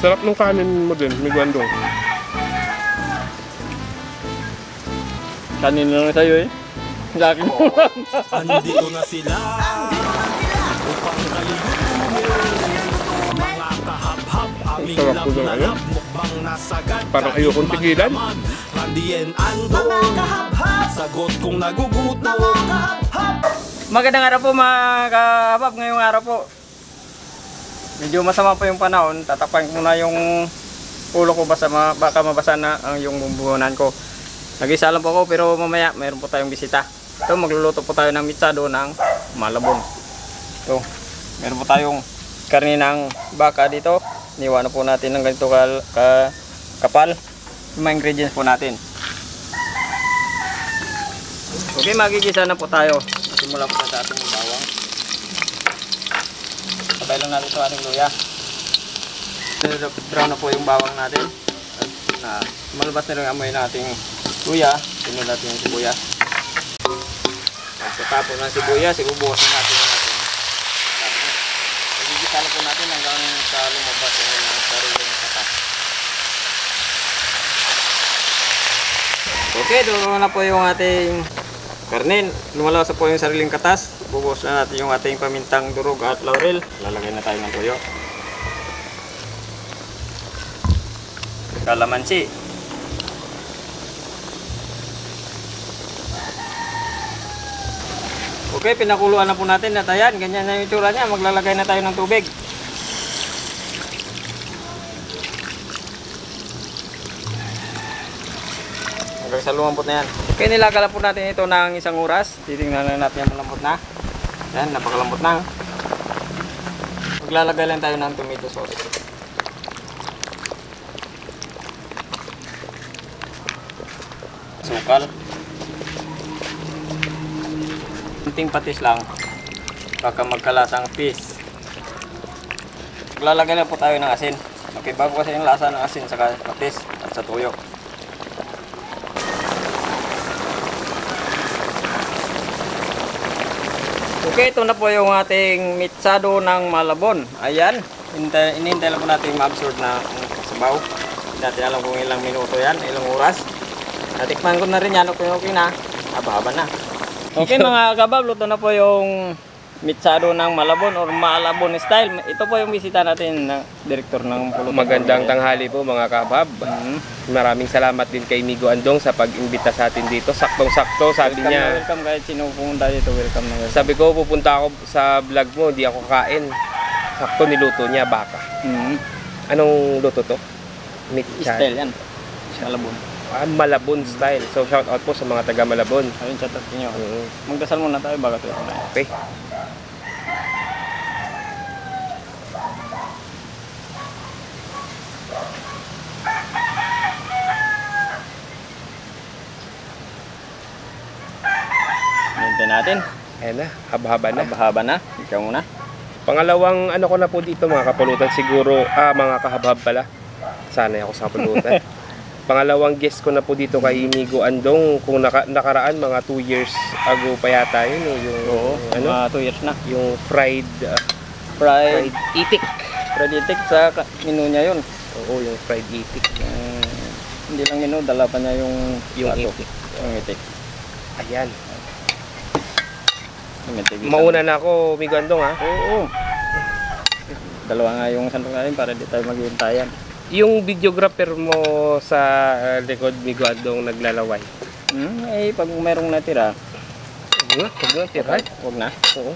Sarap ng kanin mo din, may gwandong. Kanin lang sa'yo eh. Sa akin mo lang. Andito na sila upang kaligunin mga kahap-hap aming Sarap po ng ano? lablab mukbang nasagad. Parang ayokong tigilan. Randian Andong sagot kong nagugutom. Magandang araw po mga kahabab. Ngayong araw po, medyo masama po yung panahon. Tatapan ko muna yung ulo ko baka mabasa na ang yung bumbuhanan ko. Nag-isa lang po ako pero mamaya mayroon po tayong bisita. Ito, magluluto po tayo ng mitsado ng malabon. Ito, meron po tayong karne ng baka dito. Niwanan po natin ng ganito kapal. Yung mga ingredients po natin. Okay, magigisa na po tayo. Simula po sa ating bawang. Sabay lang natin ito ating luya. Brown na po yung bawang natin. At malabas na rin ang amoy nating luya. Sunod natin yung sibuyas. Pagkatapos ng sibuyas, ibubukas na natin yung ating karne. Magigisa na po natin hanggang sa lumabas yung sariling katas. Okay, doon na po yung ating karne. Lumalabas na po yung sariling katas. Bubukas na natin yung ating pamintang durog at laurel. Lalagay na tayo ng toyo. Kalamansi. Okay, pinakuluan na po natin at ayan, ganyan na yung itsura niya. Maglalagay na tayo ng tubig. Hanggang sa lumambot na yan. Okay, nilagala po natin ito ng isang oras. Titingnan na natin yung malambot na. Yan, napakalambot na. Maglalagay lang tayo ng tomato sauce. Sukal. Kunting patis lang. Baka magkalasang fish. Maglalagay na po tayo ng asin. Okay, bago kasi yung lasa ng asin sa patis at sa tuyo. Okay, ito na po yung ating mitsado ng malabon. Ayan, inintay lang po natin ma-absorb na sabaw. Hindi natin alam kung ilang minuto yan, ilang oras. Natikman ko na rin yan, okay na. Haba-haba na. Okay mga kabab, luto na po yung mitsado ng malabon or malabon style. Ito po yung bisita natin na direktor ng Pulutan. Magandang tanghali po mga kabab. Maraming salamat din kay Migo Andong sa pag-imbita sa atin dito. Saktong-sakto, sabi Welcome niya. na welcome kahit sino pumunta dito, welcome na welcome. Sabi ko, pupunta ako sa vlog mo, di ako kain. Sakto niluto niya, baka. Anong luto to? Style yan, malabon. Malabon style. So shout out po sa mga taga Malabon. Ayun, chat out niyo. Magdasal muna tayo bago tayo kumain. Okay. Hintay natin. Ayan na, haba-haba na. Haba-haba na. Ikaw muna. Pangalawang ano ko na po dito mga kapulutan siguro, mga kahabab pala. Sanay ako sa kapulutan. Pangalawang guest ko na po dito kay Migo Andong. Kung nakaraan mga 2 years ago pa yata yun yung mga 2 years na. Yung fried itik. Fried itik sa menu niya yun. Oo, yung fried itik. Hindi lang menu, dala pa niya yung itik. Yung itik. Ayan. Mauna na ako, Migo Andong ha. Oo. Dalawa nga yung sandok natin para di tayo maghintayan. Yung videographer mo sa likod, Migo Andong, naglalaway. Pag mayroong natira. Huwag na tira. Huwag na. Oo.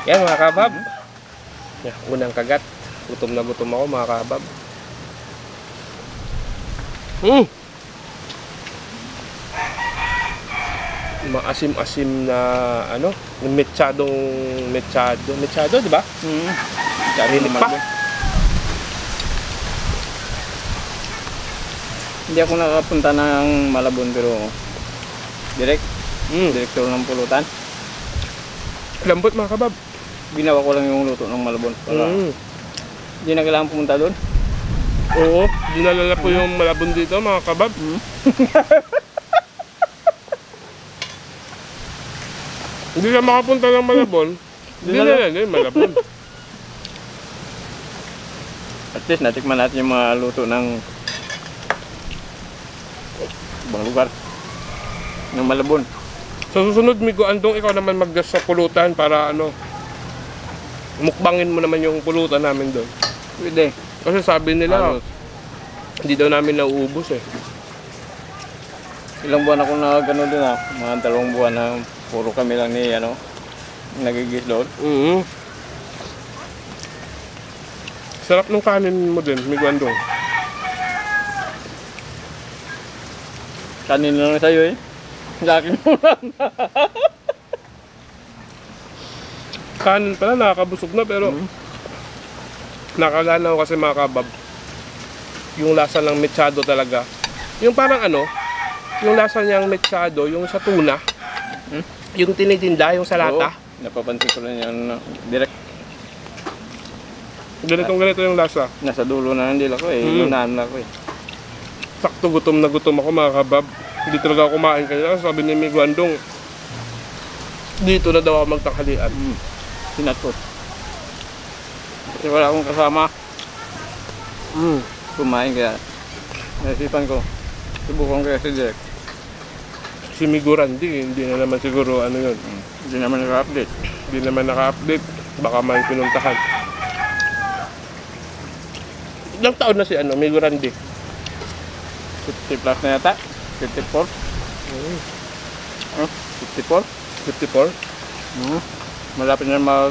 Yan mga kabab. Unang kagat. Gutom na gutom ako mga kabab. Maasim-asim na ano, mechado, di ba? Karinig pa. Hindi ako nakapunta ng Malabon pero direktor ng Pulutan. Lambot mga kabab. Ginawa ko lang yung luto ng Malabon. Hindi na kailangan pumunta doon. Oo, dinalala po yung Malabon dito mga kabab. Hindi na makapunta ng Malabon. Dinala na yung Malabon. At least natikman natin yung mga luto ng ibang lugar. Ng Malabon. Sa susunod, Migo Andong, ikaw naman mag-guest sa pulutan para ano, mukbangin mo naman yung pulutan namin doon. Pwede. Kasi sabi nila, Halos. hindi daw namin nauubos eh. Ilang buwan ako na gano'n doon mga 2 buwan na puro kami lang ni nagigis doon. Sarap ng kanin mo din, Migo Andong. Kanin lang sa'yo eh. Sa akin mo lang. Kanin pala, nakakabusog na pero nakalala ko kasi mga kabab. Yung lasa ng mechado talaga. Yung parang ano, yung lasa niyang mechado, yung sa tuna, yung tinitinda, yung sa lata. Oo, napapansin ko lang yan direct. Ganito yung lasa. Nasa dulo na hindi ako eh. Lunahan na ako eh. Sakto gutom na gutom ako mga kabab. Hindi talaga ako kumain kanina. Sabi ni Migo Andong, dito na daw ako magtanghalian. Sinatot. Kasi wala akong kasama. Kumain kaya naisipan ko. Subukan kaya si Direk. Si Migo Randy, hindi na naman siguro ano yun. Hindi naman naka-update. Hindi naman naka-update. Baka may pinuntahan. Ilang taon na si Migo Randy? 50 plus na yata. 54. 54. 54? Malapit na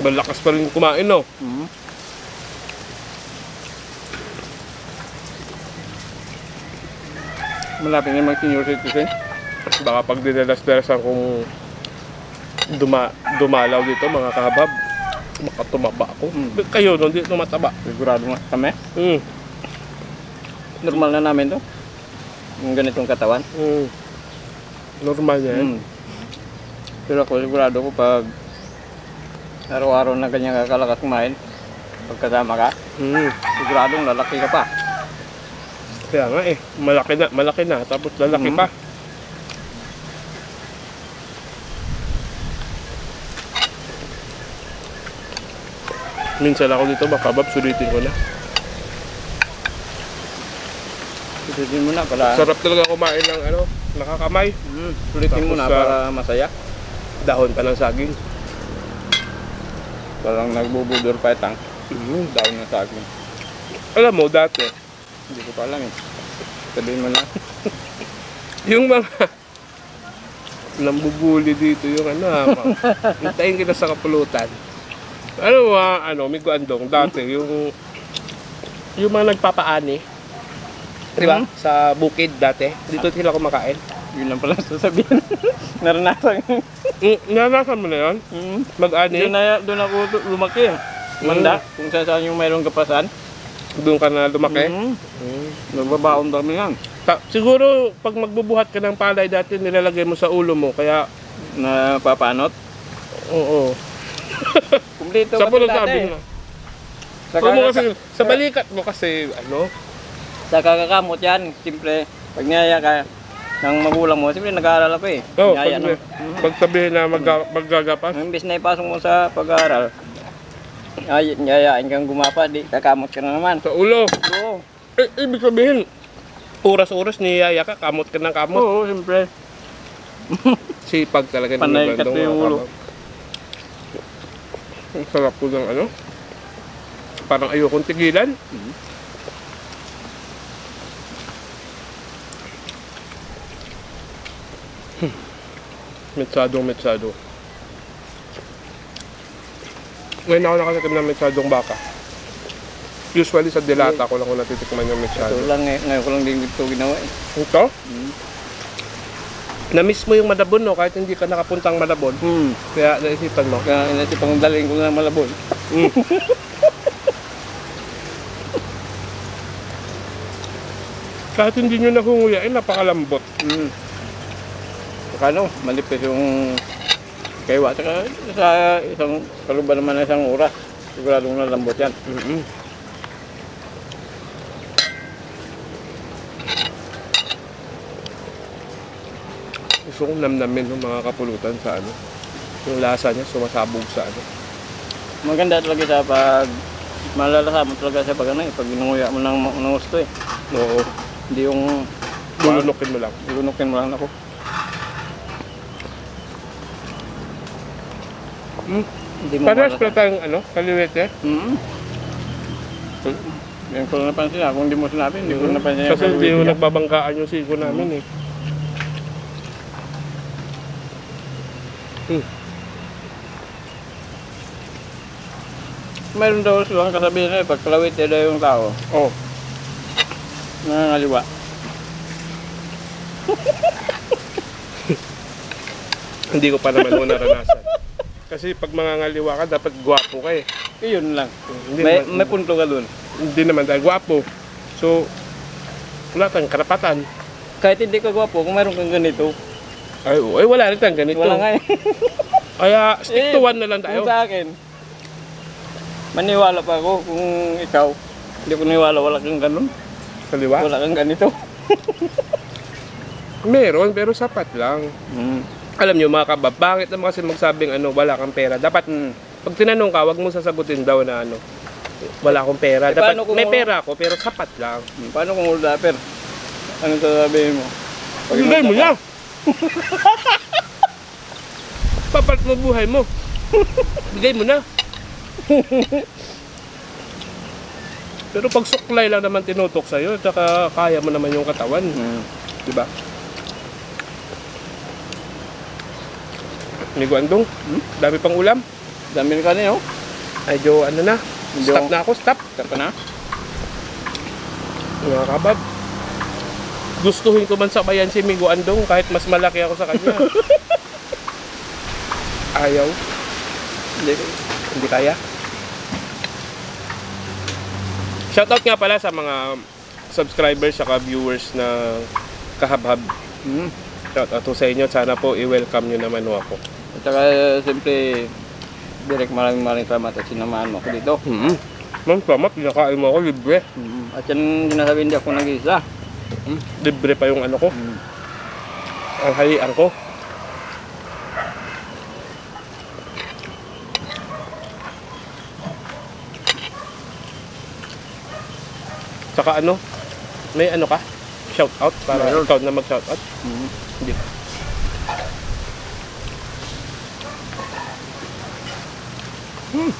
Malakas pa rin kumain, no? Malapit na mag-senior citizen. Baka pag dinalas-dalasan kung dumalaw dito, mga kahabab, makatumaba ako. Kayo, no? Hindi tumataba. Sigurado nga kami. Normal na namin to. Yung ganitong katawan. Normal yan. Pero ako sigurado ko pag araw-araw na ganyan kakalakas kumain, pagkasama ka, siguradong lalaki ka pa. Kaya nga eh, malaki na, tapos lalaki pa. Minsan ako dito, makabab, sulitin ko na. Sulitin mo na para... Sarap talaga kumain ng nakakamay. Sulitin mo na Tapos, para masaya. Dahon pa ng saging. Parang nagbubudor pa itang. Dahon ng saging. Alam mo, dati, Hindi ko pa alam eh. Sabihin mo na. yung mga nambubuli dito yung hintayin kita sa kapulutan. Migo Andong, dati yung mga nagpapaani, di ba? Sa bukid dati, dito sila kumakain. Yun lang pala sasabihin. Naranasan. Naranasan mo na yun? Mag-ani? Doon ako lumaki. Manda, kung saan yung mayroong kapasan. Doon ka na lumaki? Nagbabaon kami yan. Siguro, pag magbubuhat ka ng palay dati, nilalagay mo sa ulo mo, kaya... Napapanot? Oo. Kumplito Sa kasi pulo dati. sabi mo. Sa balikat mo kasi, Sa kakakamot yan, siyempre, pag niyaya ka ng magulang mo, siyempre nag-aaral ako eh. Oo, Niyaya, pag sabihin na maggagapas. Imbis na ipasok mo sa pag-aaral, niyayain kang gumapa, di kakamot ka na naman. Sa ulo. Oo. Ibig sabihin, oras-oras niyaya ka, kamot ka ng kamot. Oo, siyempre. Sipag talaga ng Panay Bandong, kat yung mga ulo. kabab. Ang sarap ko ng parang ayokong tigilan. Metsado. Ngayon ako nakatikim ng metsadong baka. Usually sa dilata ko lang kung natitikman yung metsado. Ito lang ngayon ko lang din ito ginawa eh. Ito? Na-miss mo yung Malabon, no? Kahit hindi ka nakapuntang Malabon. Kaya naisipan mo. Kaya inasipang daling ko na Malabon. Kahit hindi nyo nahunguyain, napakalambot. Saka malipis yung kaywa. Saka sa isang kaluban naman na isang oras. Siguradong nalambot yan. Gusto kong namnamin ng mga kapulutan sa yung lasa niya sumasabog sa Maganda talaga sa pag Malalasa mo talaga siya pag ano eh, pag inunguya mo ng gusto eh. Oo. Hindi yung Lulunukin mo lang. lunukin mo lang ako. Hindi mo Parehas malasa. pala tayong kaliwete. Yan ko lang napansin. Kung hindi mo sinabi, hindi ko napansin. Kasi hindi ko nagbabanggaan yung siko namin eh. Meron daw silang kasabihan eh, pag kalawit daw yung tao, Oh. nangangaliwa. Hindi ko pa naman muna naranasan. Kasi pag mangangaliwa ka, dapat gwapo ka eh. Yun lang. Hindi May naman, punto ka dun. hindi naman dahil gwapo. So, wala tayong karapatan. Kahit hindi ka gwapo, kung meron kang ganito, Ay, wala rin tayong ganito. wala nga eh. Kaya, stick to one na lang tayo. Kung sa akin, maniwala pa ako kung ikaw, hindi ko niwala, wala kang ganun. Kaliwa? Wala kang ganito. Meron, pero sapat lang. Mm. Alam nyo mga kabab, bakit naman kasi magsabing wala kang pera? Dapat, pag tinanong ka, wag mo sasagutin daw na wala akong pera. Eh, Dapat, paano kung- may pera ako, pero sapat lang. Paano kung uldapper? Anong sasabihin mo? Bigay mo na! Papalit mo buhay mo. Bigay mo na. Pero pag suklay lang naman tinutok sa'yo, tsaka kaya mo naman yung katawan. Diba? Migo Andong, dami pang ulam. Dami ka niyo. Medyo na, Medyo- stop na ako, stop. Kapa na. Mga kabab, gustuhin ko man sabayan si Migo Andong kahit mas malaki ako sa kanya. Ayaw, hindi kaya. Shoutout nga pala sa mga subscribers at viewers na kahabhab. Shoutout to sa inyo, sana po i-welcome nyo naman ako. At saka, siyempre, direct maraming salamat at sinamahan mo ako dito. Ma'am, salamat, pinakain mo ako, libre. At yan sinasabi, hindi ako nag-isa. Libre pa yung ko. Ang halian ko. Saka may ka? Shoutout para Meron. ikaw na mag-shoutout? Hindi.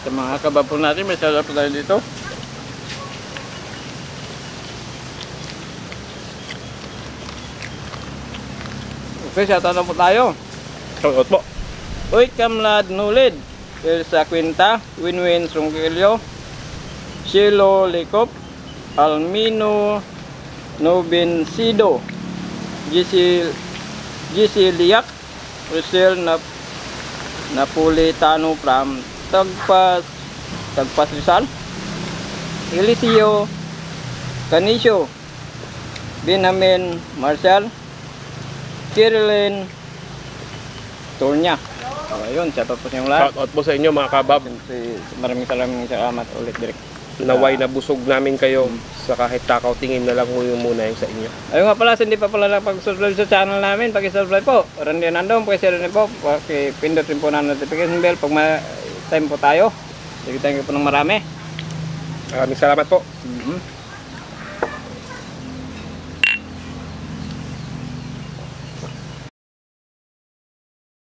Sa mga kabapo natin, may sarap tayo dito. Okay, shoutout na po tayo. Shoutout po. Uy, Kamlad Nulid, Elsa Quinta, Winwin Sungkilyo, Shilo Likop, Almino Nobencido, GC Liak, Rosel Napolitano from Tagpas Rizal, Eliseo Canicio, Benjamin Marshall, Kirlin Turnya. Ayun, shoutout po sa inyong lahat. Shoutout po sa inyo mga kabab. Siyempre, maraming salamat ulit direct. Naway na busog namin kayo sa kahit takaw tingin na lang ho yung muna yung sa inyo. Ayun nga pala, hindi pa pala nakapag-subscribe sa channel namin, pag-subscribe po. Randy Nandong, pag-share rin po, pindot rin po na notification bell pag time po tayo. Sige, thank you po ng marami. Maraming salamat po.